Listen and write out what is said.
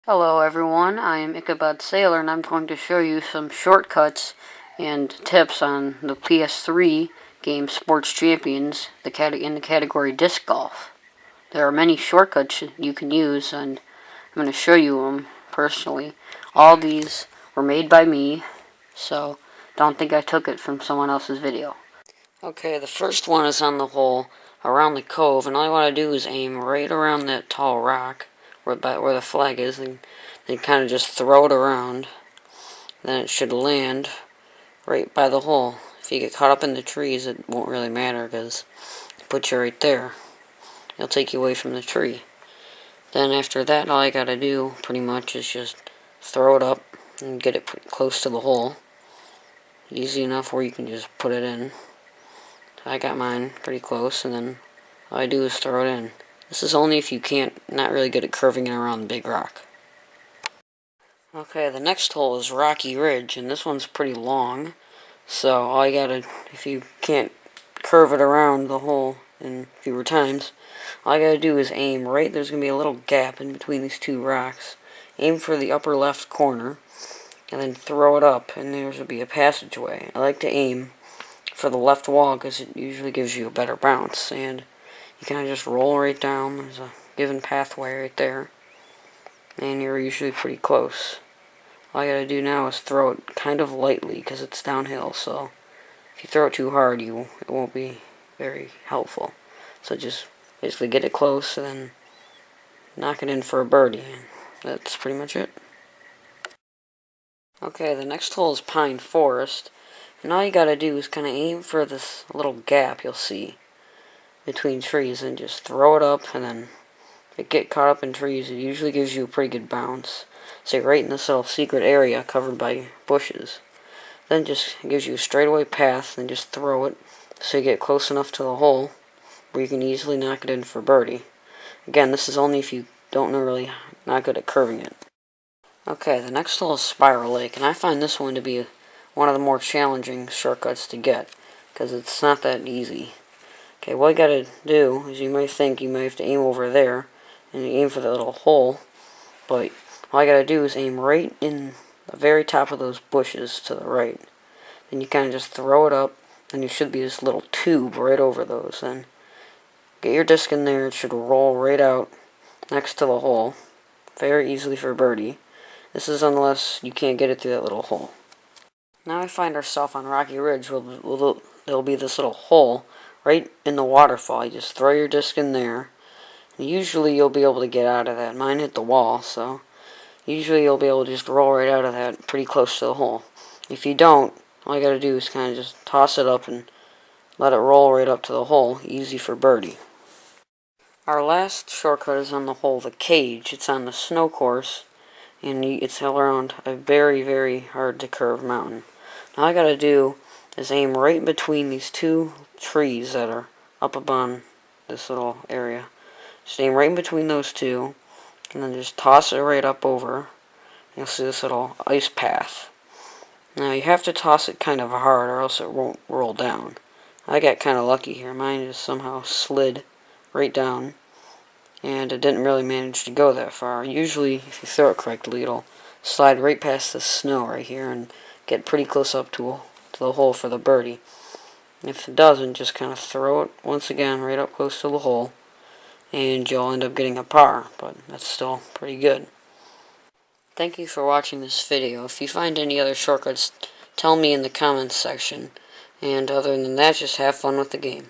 Hello everyone, I am Ichabod Sailor and I'm going to show you some shortcuts and tips on the PS3 game Sports Champions in the category Disc Golf. There are many shortcuts you can use and I'm going to show you them personally. All these were made by me, so don't think I took it from someone else's video. Okay, the first one is on the hole around the cove, and all you want to do is aim right around that tall rock where the flag is, and then kind of just throw it around. Then it should land right by the hole. If you get caught up in the trees, it won't really matter because it puts you right there. It'll take you away from the tree. Then after that, all you gotta do pretty much is just throw it up and get it close to the hole. Easy enough where you can just put it in. I got mine pretty close, and then all I do is throw it in. This is only if you not really good at curving it around the big rock. Okay, the next hole is Rocky Ridge, and this one's pretty long. So all you gotta, if you can't curve it around the hole in fewer times, all you gotta do is aim right. There's gonna be a little gap in between these two rocks. Aim for the upper left corner, and then throw it up, and there's gonna be a passageway. I like to aim for the left wall because it usually gives you a better bounce, and you kind of just roll right down. There's a given pathway right there, and you're usually pretty close. All you gotta do now is throw it kind of lightly because it's downhill, so if you throw it too hard, it won't be very helpful. So just basically get it close and then knock it in for a birdie, and that's pretty much it. Okay, the next hole is Pine Forest. And all you gotta do is kind of aim for this little gap you'll see between trees and just throw it up, and then if it get caught up in trees, it usually gives you a pretty good bounce. So you're right in this little secret area covered by bushes. Then just gives you a straightaway path, and just throw it so you get close enough to the hole where you can easily knock it in for birdie. Again, this is only if you don't really not good at curving it. Okay, the next hole is Spiral Lake, and I find this one to be one of the more challenging shortcuts to get because it's not that easy. Okay, what you gotta do is you might think you might have to aim over there and you aim for the little hole, but all you gotta do is aim right in the very top of those bushes to the right. Then you kind of just throw it up, and you should be this little tube right over those. Then get your disc in there. It should roll right out next to the hole, very easily for birdie. This is unless you can't get it through that little hole. Now we find ourselves on Rocky Ridge. There'll be this little hole right in the waterfall. You just throw your disc in there, and usually you'll be able to get out of that. Mine hit the wall, so usually you'll be able to just roll right out of that pretty close to the hole. If you don't, all you gotta do is kind of just toss it up and let it roll right up to the hole. Easy for birdie. Our last shortcut is on the hole, the cage. It's on the snow course, and it's around a very, very hard to curve mountain. All I gotta do is aim right between these two trees that are up above this little area. Just aim right in between those two, and then just toss it right up over. You'll see this little ice path. Now you have to toss it kind of hard or else it won't roll down. I got kind of lucky here. Mine just somehow slid right down, and it didn't really manage to go that far. Usually, if you throw it correctly, it'll slide right past the snow right here and get pretty close up to the hole for the birdie. If it doesn't, just kind of throw it once again right up close to the hole, and you'll end up getting a par, but that's still pretty good. Thank you for watching this video. If you find any other shortcuts, tell me in the comments section. And other than that, just have fun with the game.